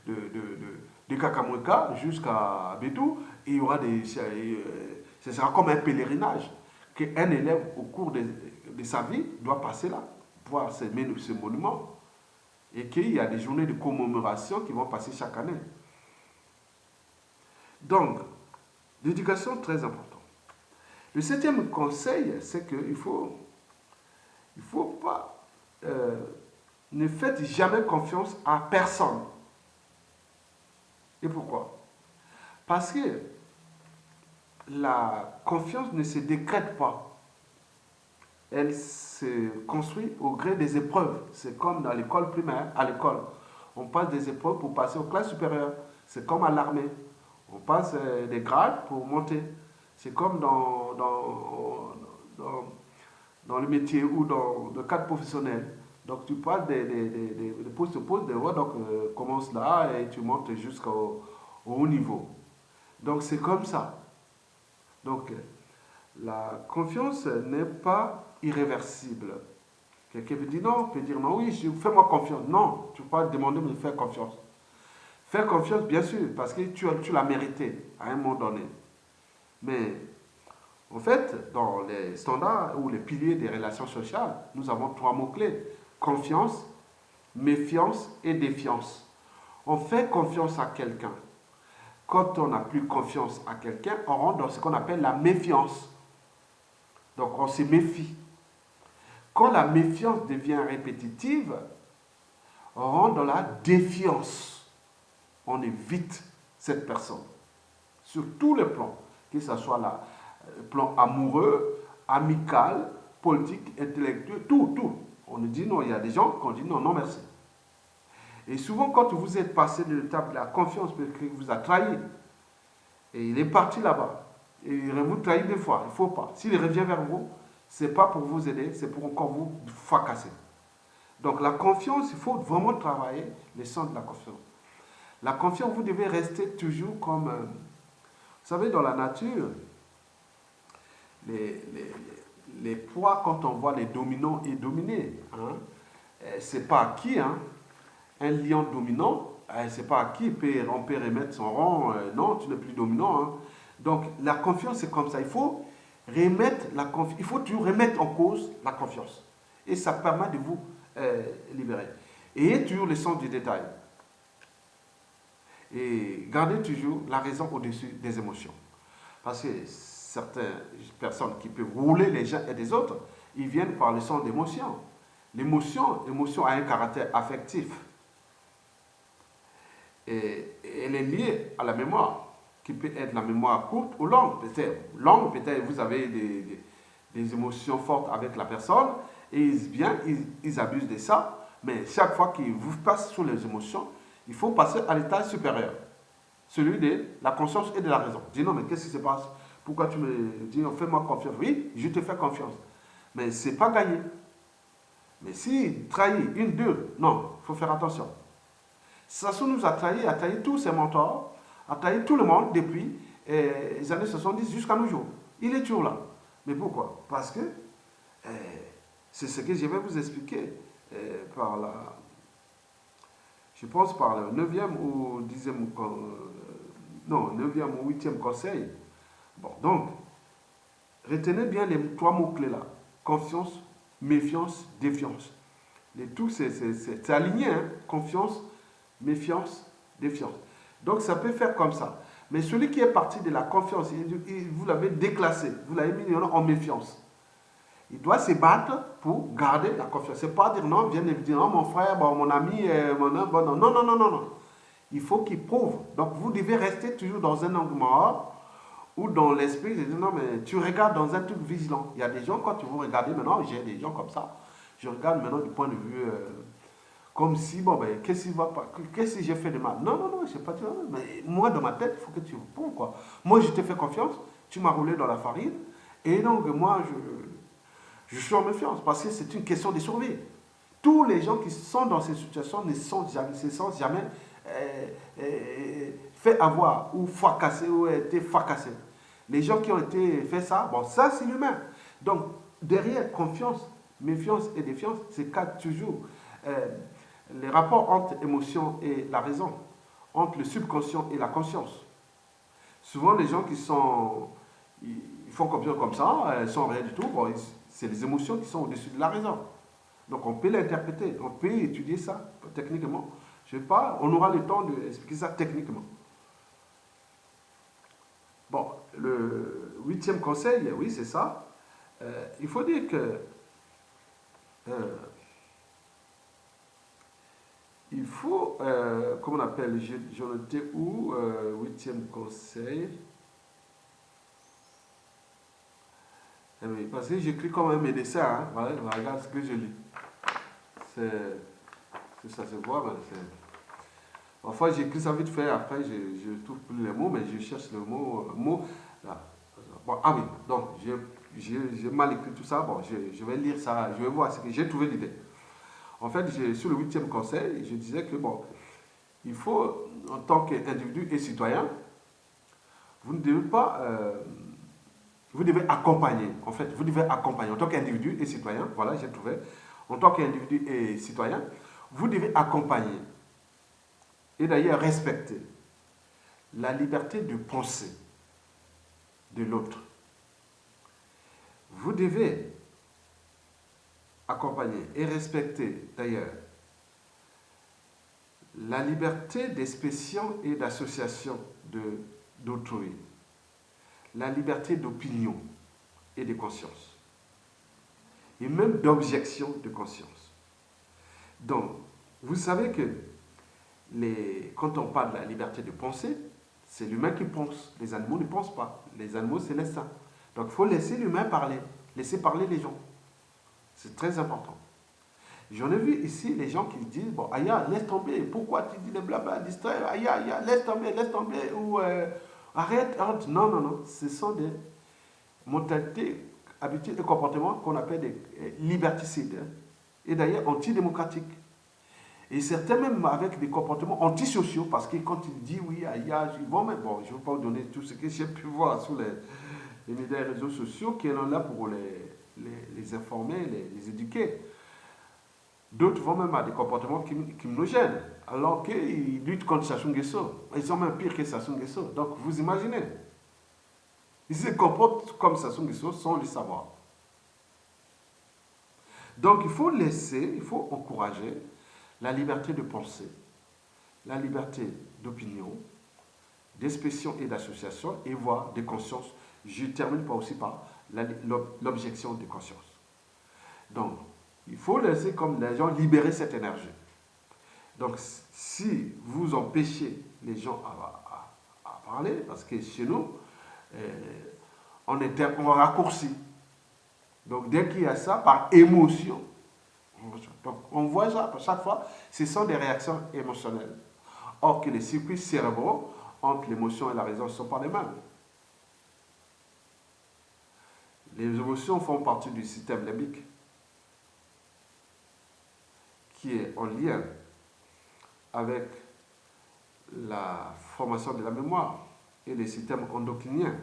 de Kakamweka jusqu'à Bétou. Et il y aura ce sera comme un pèlerinage qu'un élève, au cours de sa vie, doit passer là, voir ces monuments. Et qu'il y a des journées de commémoration qui vont passer chaque année. Donc, l'éducation est très importante. Le 7e conseil, c'est qu'il faut pas... ne faites jamais confiance à personne. Et pourquoi? Parce que la confiance ne se décrète pas. Elle se construit au gré des épreuves. C'est comme dans l'école primaire, à l'école. On passe des épreuves pour passer aux classes supérieures. C'est comme à l'armée. On passe des grades pour monter. C'est comme dans le métier ou dans le cadre professionnel. Donc tu passes des postes, des voies, donc commence là et tu montes jusqu'au haut niveau. Donc c'est comme ça. Donc la confiance n'est pas irréversible. Quelqu'un peut dire non, peut dire non, oui, fais-moi confiance. Non, tu ne peux pas demander de me faire confiance. Faire confiance, bien sûr, parce que tu l'as mérité à un moment donné. Mais en fait, dans les standards ou les piliers des relations sociales, nous avons 3 mots-clés. Confiance, méfiance et défiance. On fait confiance à quelqu'un. Quand on n'a plus confiance à quelqu'un, on rentre dans ce qu'on appelle la méfiance. Donc on se méfie. Quand la méfiance devient répétitive, on rentre dans la défiance. On évite cette personne. Sur tous les plans, que ce soit le plan amoureux, amical, politique, intellectuel, tout. On nous dit non, il y a des gens qui ont dit non, non merci. Et souvent, quand vous êtes passé de l'étape de la confiance, parce qu'il vous a trahi, et il est parti là-bas, et il vous trahit 2 fois, il ne faut pas. S'il revient vers vous, ce n'est pas pour vous aider, c'est pour encore vous fracasser. Donc la confiance, il faut vraiment travailler les centres de la confiance. La confiance, vous devez rester toujours comme... vous savez, dans la nature, les proies, quand on voit les dominants et dominés, hein, c'est pas acquis. Hein. Un lion dominant, c'est pas acquis. On peut remettre son rang. Non, tu n'es plus dominant. Hein. Donc la confiance, c'est comme ça. Il faut toujours remettre en cause la confiance. Et ça permet de vous libérer. Et toujours le sens du détail. Et gardez toujours la raison au-dessus des émotions. Parce que certaines personnes qui peuvent rouler les uns et des autres, ils viennent par le sens d'émotion. L'émotion a un caractère affectif. Et elle est liée à la mémoire, qui peut être la mémoire courte ou longue. Peut-être vous avez des émotions fortes avec la personne, et ils abusent de ça, mais chaque fois qu'ils vous passent sur les émotions, il faut passer à l'état supérieur, celui de la conscience et de la raison. Dis non, mais qu'est-ce qui se passe? Pourquoi tu me dis, fais-moi confiance? Oui, je te fais confiance. Mais ce n'est pas gagné. Mais s'il trahit 1, 2, non, il faut faire attention. Sassou nous a trahi tous ses mentors, a trahi tout le monde depuis les années 70 jusqu'à nos jours. Il est toujours là. Mais pourquoi? Parce que c'est ce que je vais vous expliquer par je pense par le 9e ou 10e, non, 9e ou 8e conseil. Bon, donc, retenez bien les 3 mots-clés là. Confiance, méfiance, défiance. Les tout, c'est aligné, hein? Confiance, méfiance, défiance. Donc, ça peut faire comme ça. Mais celui qui est parti de la confiance, vous l'avez déclassé, vous l'avez mis en méfiance. Il doit se battre pour garder la confiance. Ce n'est pas dire non, viens me dire, non, mon frère, bon, mon ami, bon, non. Il faut qu'il prouve. Donc, vous devez rester toujours dans un angle mort ou dans l'esprit, je dis non, mais tu regardes dans un truc vigilant. Il y a des gens, quand vous regardez maintenant, j'ai des gens comme ça, je regarde maintenant du point de vue comme si, bon, ben, qu'est-ce que j'ai fait de mal? Non, je ne sais pas, mais moi, dans ma tête, il faut que tu prouves, quoi. Moi, je t'ai fait confiance, tu m'as roulé dans la farine, et donc, moi, Je suis en méfiance parce que c'est une question de survie. Tous les gens qui sont dans ces situations ne se sentent jamais fait avoir ou fracassés ou été fracassés. Les gens qui ont été fait ça, bon, ça c'est l'humain. Donc, derrière confiance, méfiance et défiance, c'est toujours les rapports entre émotion et la raison, entre le subconscient et la conscience. Souvent, les gens qui sont, ils font comme ça, ils sont rien du tout, bon, c'est les émotions qui sont au-dessus de la raison. Donc, on peut l'interpréter, on peut étudier ça techniquement. Je sais pas, on aura le temps d'expliquer ça techniquement. Bon, le 8e conseil, oui, c'est ça. Il faut dire que il faut, comment on appelle, je notais où, 8e conseil. Eh oui, parce que j'écris comme un médecin, hein. Voilà, regarde ce que je lis. Ça se voit, mais c'est... Parfois j'écris ça vite fait, après je trouve plus les mots, mais je cherche le mot là. Bon, ah oui, donc j'ai mal écrit tout ça, bon, je vais lire ça, je vais voir ce que j'ai trouvé l'idée. En fait, sur le 8e conseil, je disais que bon, il faut, en tant qu'individu et citoyen, vous ne devez pas, vous devez accompagner, en fait, vous devez accompagner, en tant qu'individu et citoyen, voilà, j'ai trouvé, en tant qu'individu et citoyen, vous devez accompagner et d'ailleurs respecter la liberté de penser de l'autre. Vous devez accompagner et respecter d'ailleurs la liberté d'expression et d'association d'autrui, la liberté d'opinion et de conscience, et même d'objection de conscience. Donc, vous savez que quand on parle de la liberté de penser, c'est l'humain qui pense. Les animaux ne pensent pas. Les animaux, c'est l'instinct. Donc, il faut laisser l'humain parler. Laisser parler les gens. C'est très important. J'en ai vu ici les gens qui disent, bon, Aya, laisse tomber. Pourquoi tu dis des blabla, distrait, Aya, laisse tomber. Ou arrête. Non, non, non. Ce sont des mentalités, habitudes et comportements qu'on appelle des liberticides. Hein, et d'ailleurs antidémocratiques. Et certains même avec des comportements antisociaux, parce que quand ils disent oui, ils vont même, bon, je ne vais pas vous donner tout ce que j'ai pu voir sur les médias et les réseaux sociaux, qui sont là pour les informer, les éduquer. D'autres vont même à des comportements criminogènes, alors qu'ils luttent contre Sassou Nguesso. Ils sont même pires que Sassou Nguesso. Donc vous imaginez, ils se comportent comme Sassou Nguesso sans le savoir. Donc il faut laisser, il faut encourager la liberté de penser, la liberté d'opinion, d'expression et d'association, et voire de conscience. Je termine pas aussi par l'objection de conscience. Donc, il faut laisser comme les gens libérer cette énergie. Donc, si vous empêchez les gens à parler, parce que chez nous, on raccourcit. Donc, dès qu'il y a ça, par émotion, donc, on voit ça à chaque fois, ce sont des réactions émotionnelles. Or que les circuits cérébraux entre l'émotion et la raison ne sont pas les mêmes. Les émotions font partie du système limbique qui est en lien avec la formation de la mémoire et les systèmes endocriniens,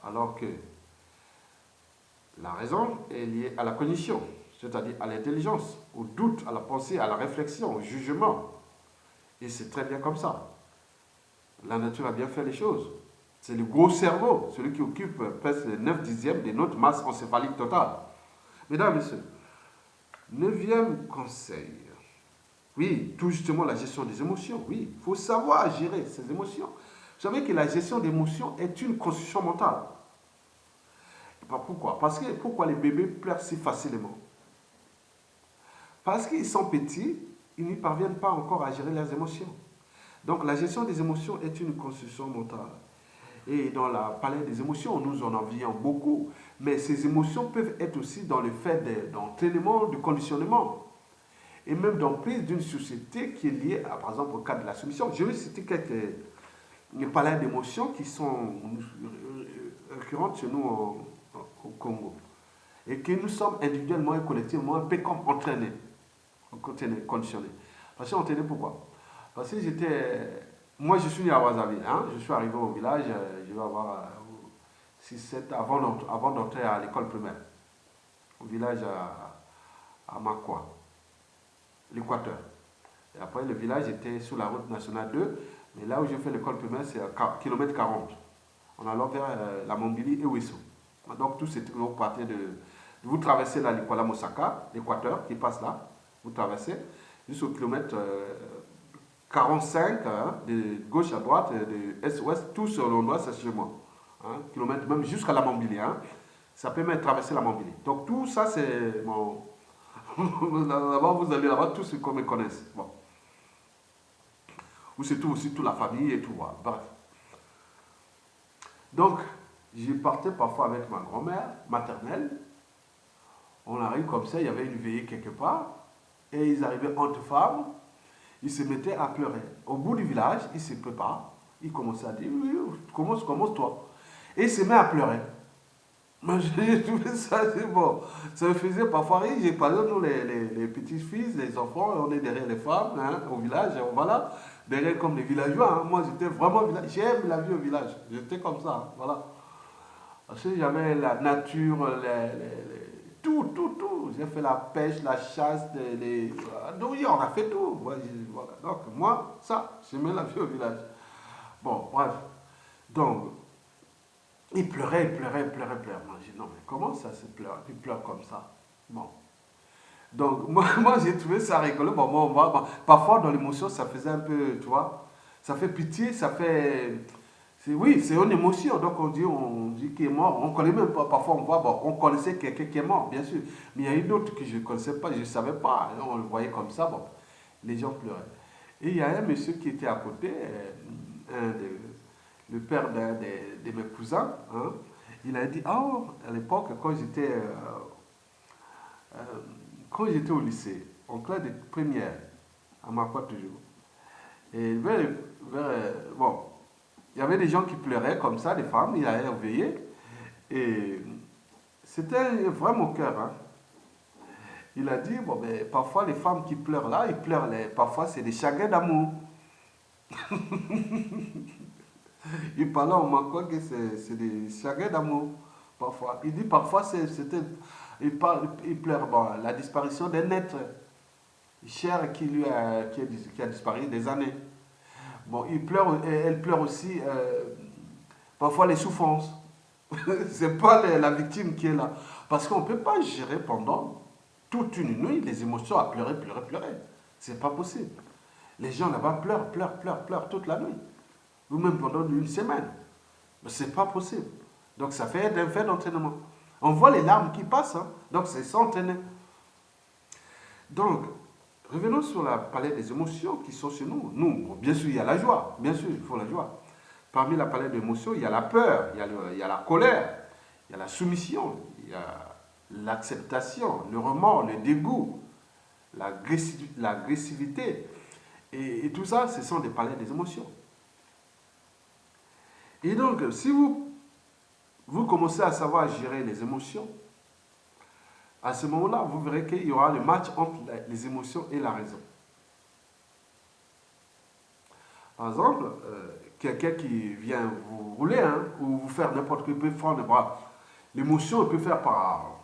alors que la raison est liée à la cognition, c'est-à-dire à l'intelligence, au doute, à la pensée, à la réflexion, au jugement. Et c'est très bien comme ça. La nature a bien fait les choses. C'est le gros cerveau, celui qui occupe presque les 9/10 de notre masse encéphalique totale. Mesdames et messieurs, 9e conseil. Oui, tout justement la gestion des émotions. Oui, il faut savoir gérer ses émotions. Vous savez que la gestion des émotions est une construction mentale. Pourquoi? Parce que pourquoi les bébés pleurent si facilement? Parce qu'ils sont petits, ils n'y parviennent pas encore à gérer leurs émotions. Donc la gestion des émotions est une construction mentale. Et dans la palette des émotions, nous en envions beaucoup. Mais ces émotions peuvent être aussi dans le fait d'entraînement, de conditionnement. Et même dans prise d'une société qui est liée, par exemple, au cas de la soumission. Je vais citer quelques palettes d'émotions qui sont récurrentes chez nous au Congo. et que nous sommes individuellement et collectivement un peu comme entraînés, conditionnés. Parce que entraînés pourquoi? Parce que moi je suis né à Ouazzaville, hein? Je suis arrivé au village, je vais avoir 6-7 avant d'entrer à l'école primaire, au village à Makwa, l'Équateur. Et après, le village était sur la route nationale 2, mais là où j'ai fait l'école primaire, c'est à km 40. En allant vers la Mombili et Ouesso. Donc, tout c'est toujours parti vous traversez la Likwala Mosaka, l'Équateur, qui passe là, vous traversez, jusqu'au kilomètre 45, hein, de gauche à droite, de est-ouest, tout sur l'endroit, c'est chez moi. Hein, kilomètre, même jusqu'à la Mombili. Hein, ça peut même traverser la Mombili. Donc, tout ça, c'est mon. Là-bas, vous allez là-bas, tous ceux qu'on me connaissent. Bon. Ou c'est tout aussi toute la famille et tout. Voilà. Bref. Donc, je partais parfois avec ma grand-mère maternelle. On arrive comme ça, il y avait une veillée quelque part. Et ils arrivaient entre femmes. Ils se mettaient à pleurer. Au bout du village, ils se préparent. Ils commençaient à dire, oui, commence-toi. Et ils se mettent à pleurer. Moi, j'ai trouvé ça, c'est bon. Ça me faisait parfois rire. Par exemple, nous, les petits-fils, les enfants, on est derrière les femmes, hein, au village, voilà. Derrière comme les villageois. Hein. Moi, j'étais vraiment village. J'aime la vie au village. J'étais comme ça, hein, voilà. Parce que j'avais la nature, tout. J'ai fait la pêche, la chasse, donc, on a fait tout. Voilà. Donc, moi, ça, j'aimais la vie au village. Bon, bref. Donc, il pleurait. Moi, j'ai dit, non, mais comment ça se pleure? Il pleure comme ça. Bon. Donc, moi j'ai trouvé ça rigolo. Bon, parfois, dans l'émotion, ça faisait un peu, tu vois, ça fait pitié, ça fait. Oui, c'est une émotion. Donc, on dit qu'il est mort. On ne connaît même pas. Parfois, on voit, bon, on connaissait quelqu'un qui est mort, bien sûr. Mais il y a eu d'autres que je ne connaissais pas, je ne savais pas. On le voyait comme ça, bon, les gens pleuraient. Et il y a un monsieur qui était à côté, le père d'un de mes cousins. Hein, il a dit, oh, à l'époque, quand j'étais au lycée, en classe de première, à Makwa toujours, et bon, il y avait des gens qui pleuraient comme ça, des femmes, il allait veiller, et c'était vraiment cœur. Hein. Il a dit, bon, ben, parfois les femmes qui pleurent là, ils pleurent, parfois c'est des chagrins d'amour. Il parlait en Makwa que c'est des chagrins d'amour, parfois. Il dit parfois il pleure bon, la disparition d'un être cher qui a disparu des années. Bon, elle pleure aussi parfois les souffrances. C'est pas la victime qui est là. Parce qu'on ne peut pas gérer pendant toute une nuit les émotions à pleurer. C'est pas possible. Les gens là-bas pleurent toute la nuit. Ou même pendant une semaine. Mais c'est pas possible. Donc ça fait un fait d'entraînement. On voit les larmes qui passent. Hein. Donc c'est s'entraîner. Donc, revenons sur la palette des émotions qui sont chez nous. Nous, bien sûr, il y a la joie. Bien sûr, il faut la joie. Parmi la palette d'émotions, il y a la peur, il y a la colère, il y a la soumission, il y a l'acceptation, le remords, le dégoût, l'agressivité. Et tout ça, ce sont des palettes des émotions. Et donc, si vous commencez à savoir gérer les émotions, à ce moment-là, vous verrez qu'il y aura le match entre les émotions et la raison. Par exemple, quelqu'un qui vient vous rouler, hein, ou vous faire n'importe quoi, il peut faire l'émotion, il peut faire par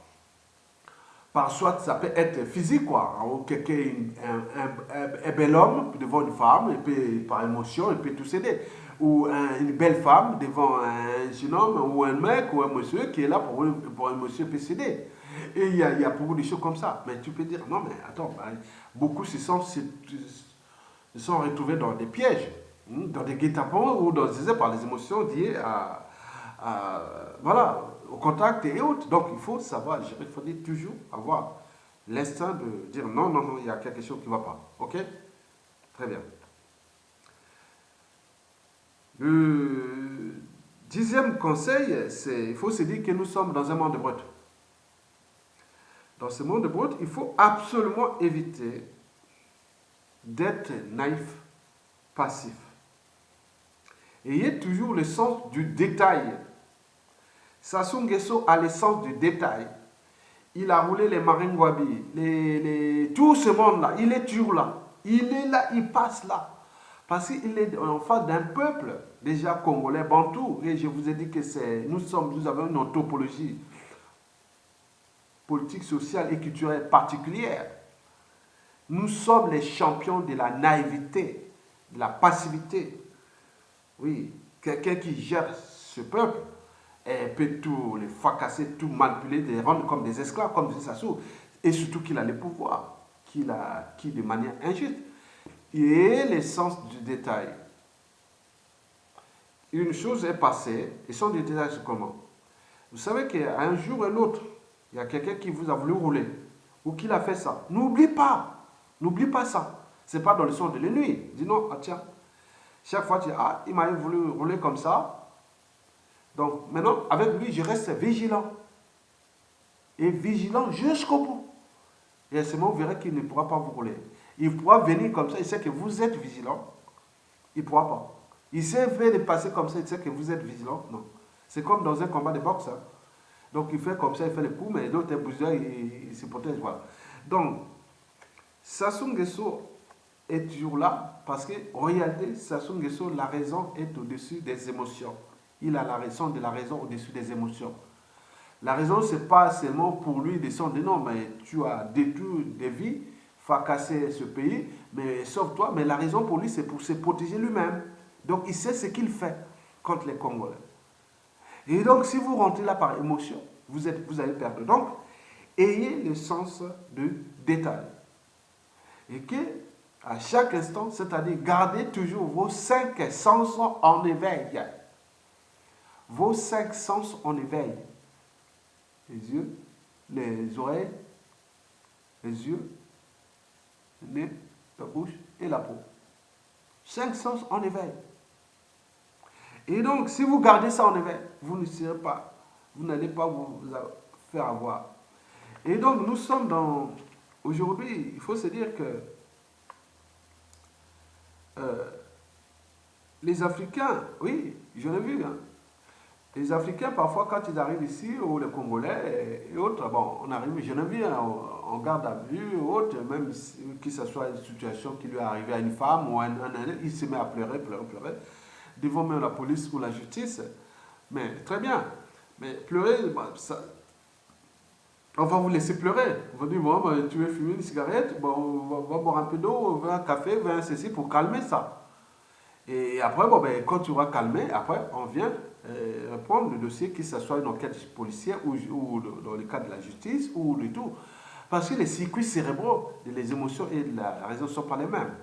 soit ça peut être physique, quoi. Ou quelqu'un, un bel homme devant une femme, il peut, par émotion, il peut tout céder. Ou une belle femme devant un jeune homme, ou un mec, ou un monsieur qui est là pour un monsieur peut céder. Et il y a beaucoup de choses comme ça. Mais tu peux dire, non, mais attends, beaucoup se sont retrouvés dans des pièges, dans des guet-apens ou par les émotions liées voilà, au contact et autres. Donc il faut savoir gérer, il faut toujours avoir l'instinct de dire non, il y a quelque chose qui ne va pas. Ok? Très bien. Le 10e conseil, c'est il faut se dire que nous sommes dans un monde brut. Dans ce monde brut, il faut absolument éviter d'être naïf, passif. Ayez toujours le sens du détail. Sassou Nguesso a le sens du détail. il a roulé les Maringwabi, tout ce monde-là, il est toujours là. Il est là, il passe là. Parce qu'il est en face d'un peuple, déjà congolais, bantou. Et je vous ai dit que nous avons une topologie politique, sociale et culturelle particulière. Nous sommes les champions de la naïveté, de la passivité. Oui, quelqu'un qui gère ce peuple peut tout les fracasser, tout manipuler, les rendre comme des esclaves, comme disait Sassou. Et surtout qu'il a les pouvoirs, qui de manière injuste. Et l'essence du détail. Une chose est passée, et son détail c'est comment? Vous savez qu'un jour ou l'autre, il y a quelqu'un qui vous a voulu rouler, ou qui a fait ça. N'oublie pas ça. Ce n'est pas dans le son de la nuit. Dis non, ah tiens, chaque fois tu dis, ah, il m'a voulu rouler comme ça. Donc maintenant, avec lui, je reste vigilant. Et vigilant jusqu'au bout. Et à ce moment, vous verrez qu'il ne pourra pas vous rouler. Il pourra venir comme ça, il sait que vous êtes vigilant. Il ne pourra pas. Il sait faire de passer comme ça, il sait que vous êtes vigilant. Non. C'est comme dans un combat de boxe. Hein. Donc il fait comme ça, il fait le coup, mais l'autre est bousillé, il se protège. Voilà. Donc, Sassou Nguesso est toujours là parce qu'en réalité, Sassou Nguesso, la raison est au-dessus des émotions. Il a la raison de la raison au-dessus des émotions. La raison, ce n'est pas seulement pour lui de son non, mais tu as détruit des vies, fracasser ce pays, mais sauve-toi. Mais la raison pour lui, c'est pour se protéger lui-même. Donc, il sait ce qu'il fait contre les Congolais. Et donc, si vous rentrez là par émotion, vous allez perdre. Donc, ayez le sens du détail. Et que, à chaque instant, c'est-à-dire, gardez toujours vos 5 sens en éveil. Vos 5 sens en éveil. Les yeux, les oreilles, les yeux, le nez, la bouche et la peau. 5 sens en éveil. Et donc, si vous gardez ça en éveil, vous n'allez pas vous faire avoir. Et donc, nous sommes dans... Aujourd'hui, il faut se dire que les Africains, oui, je l'ai vu, hein, les Africains, parfois, quand ils arrivent ici, ou les Congolais et autres, bon, on arrive, je l'ai vu, hein, en garde à vue, ou autre, même que ce soit une situation qui lui est arrivée à une femme ou à un il se met à pleurer, devant même la police ou la justice. Mais très bien. Mais pleurer, bah, ça, on va vous laisser pleurer. On va dire, bon, bah, tu veux fumer une cigarette, bon, on va boire un peu d'eau, on va un café, on va un ceci pour calmer ça. Et après, bon, ben, quand tu auras calmé, après, on vient reprendre le dossier, que ce soit une enquête policière ou dans le cas de la justice ou du tout. Parce que les circuits cérébraux, les émotions et la raison ne sont pas les mêmes.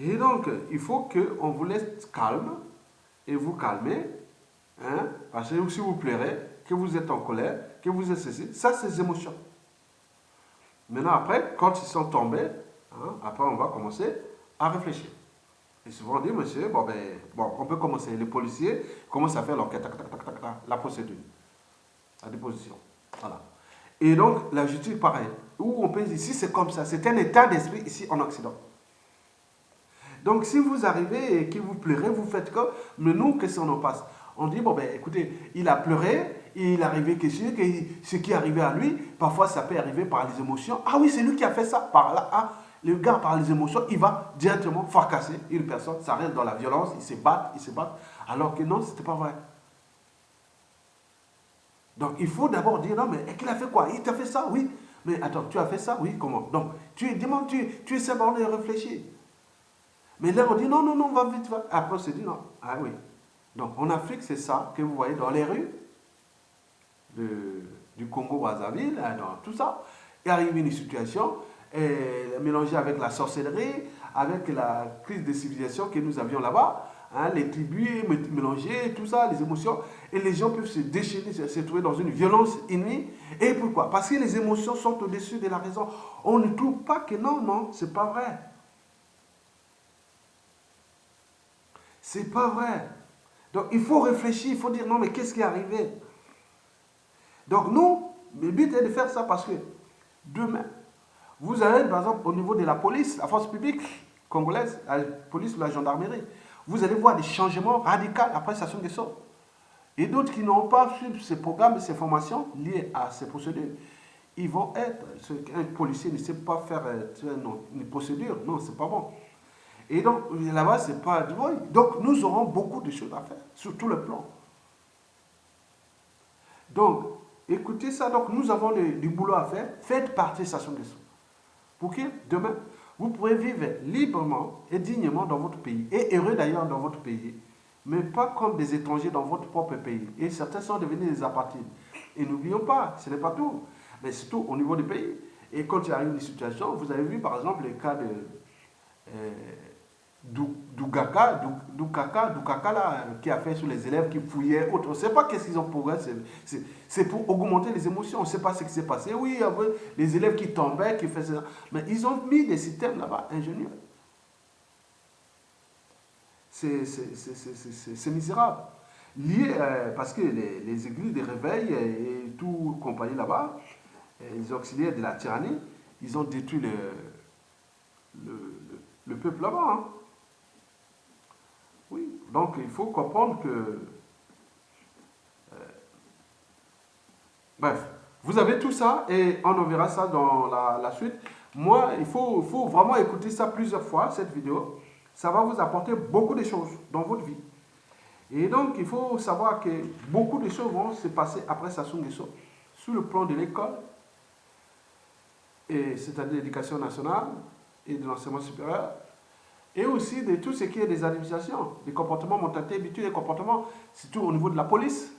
Et donc, il faut qu'on vous laisse calme et vous calmer. Hein, parce que si vous pleurez, que vous êtes en colère, que vous êtes ceci, ça c'est les émotions. Maintenant, après, quand ils sont tombés, hein, après on va commencer à réfléchir. Et souvent on dit, monsieur, bon, on peut commencer. Les policiers commencent à faire l'enquête, la procédure, la déposition. Voilà. Et donc, la justice, pareil. Où on peut dire, ici c'est comme ça, c'est un état d'esprit ici en Occident. Donc, si vous arrivez et que vous pleurez, vous faites comme, mais nous, qu'est-ce qu'on en passe? On dit, bon, ben, écoutez, il a pleuré, il est arrivé ce qui est arrivé à lui, parfois ça peut arriver par les émotions. Ah oui, c'est lui qui a fait ça, par là. Ah, le gars, par les émotions, il va directement fracasser une personne, ça reste dans la violence, il se bat. Alors que non, ce n'était pas vrai. Donc, il faut d'abord dire, non, mais qu'il a fait quoi? Il t'a fait ça? Oui. Mais attends, tu as fait ça? Oui, comment? Donc, tu essaies de réfléchir. Mais là, on dit, non, on va vite. Après, on se dit, non. Ah oui. Donc, en Afrique, c'est ça que vous voyez dans les rues du Congo-Brazzaville, dans tout ça. Il arrive une situation mélangée avec la sorcellerie, avec la crise de civilisation que nous avions là-bas, hein, les tribus mélangées, tout ça, les émotions. Et les gens peuvent se déchaîner, se trouver dans une violence inouïe. Et pourquoi? Parce que les émotions sont au-dessus de la raison. On ne trouve pas que non, c'est pas vrai. C'est pas vrai. Donc, il faut réfléchir, il faut dire, non, mais qu'est-ce qui est arrivé? Donc, nous, le but est de faire ça parce que demain, vous allez, par exemple, au niveau de la police, la force publique congolaise, la police ou la gendarmerie, vous allez voir des changements radicaux après Sassou Nguesso. Et d'autres qui n'ont pas suivi ces programmes et ces formations liées à ces procédures, ils vont être, un policier ne sait pas faire une procédure, non, c'est pas bon. Et donc, là-bas, c'est pas du bruit. Donc, nous aurons beaucoup de choses à faire, sur tout le plan. Donc, écoutez ça, donc nous avons du boulot à faire. Faites partie de Sassou Nguesso. Pour que demain, vous pourrez vivre librement et dignement dans votre pays, et heureux d'ailleurs dans votre pays, mais pas comme des étrangers dans votre propre pays. Et certains sont devenus des apatrides. Et n'oublions pas, ce n'est pas tout, mais surtout au niveau du pays. Et quand il y a une situation, vous avez vu par exemple le cas de Doukaka là, qui a fait sur les élèves qui fouillaient, autres. On ne sait pas qu'est-ce qu'ils ont pour eux. C'est pour augmenter les émotions. On ne sait pas ce qui s'est passé. Oui, il y avait les élèves qui tombaient, qui faisaient ça. Mais ils ont mis des systèmes là-bas, ingénieux. C'est misérable. Lié, parce que les églises de réveil et tout compagnie là-bas, les auxiliaires de la tyrannie, ils ont détruit le peuple là-bas. Hein. Oui, donc il faut comprendre que... bref, vous avez tout ça et on en verra ça dans la suite. Moi, il faut vraiment écouter ça plusieurs fois, cette vidéo. Ça va vous apporter beaucoup de choses dans votre vie. Et donc, il faut savoir que beaucoup de choses vont se passer après Sassou Nguesso, sur le plan de l'école, c'est-à-dire l'éducation nationale et de l'enseignement supérieur, et aussi de tout ce qui est des administrations, des comportements, mentalités, habitudes et comportements, surtout au niveau de la police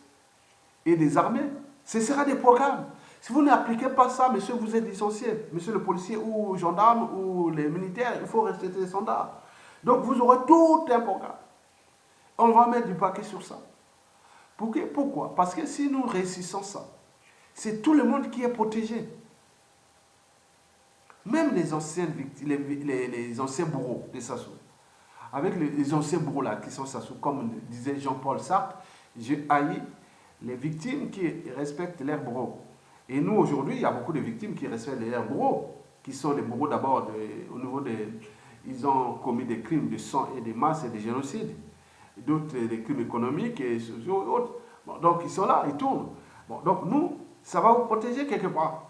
et des armées. Ce sera des programmes. Si vous n'appliquez pas ça, monsieur, vous êtes licencié. Monsieur le policier ou gendarme ou les militaires, il faut respecter les standards. Donc vous aurez tout un programme. On va mettre du paquet sur ça. Pourquoi? Parce que si nous réussissons ça, c'est tout le monde qui est protégé. Même les anciens les anciens bourreaux de Sassou. Avec les anciens bourreaux là qui sont Sassou, comme disait Jean-Paul Sartre, j'ai haï les victimes qui respectent leurs bourreaux. Et nous, aujourd'hui, il y a beaucoup de victimes qui respectent leurs bourreaux, qui sont les bourreaux d'abord au niveau des... Ils ont commis des crimes de sang et de masse et des génocides. D'autres, des crimes économiques et sociaux et autres. Bon, donc, ils sont là, ils tournent. Bon, donc, nous, ça va vous protéger quelque part.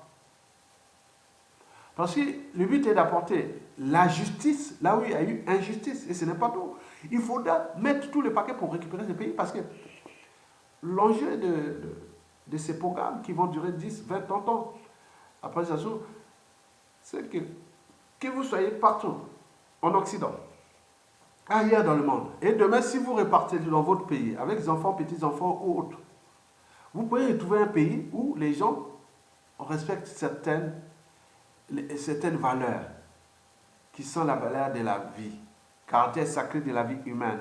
Parce que le but est d'apporter la justice là où il y a eu injustice. Et ce n'est pas tout. Il faudra mettre tous les paquets pour récupérer ce pays parce que l'enjeu de ces programmes qui vont durer 10, 20, 30 ans, après ça, c'est que vous soyez partout en Occident, ailleurs dans le monde. Et demain, si vous repartez dans votre pays avec des enfants, petits-enfants ou autres, vous pouvez trouver un pays où les gens respectent certaines valeurs qui sont la valeur de la vie, caractère sacré de la vie humaine.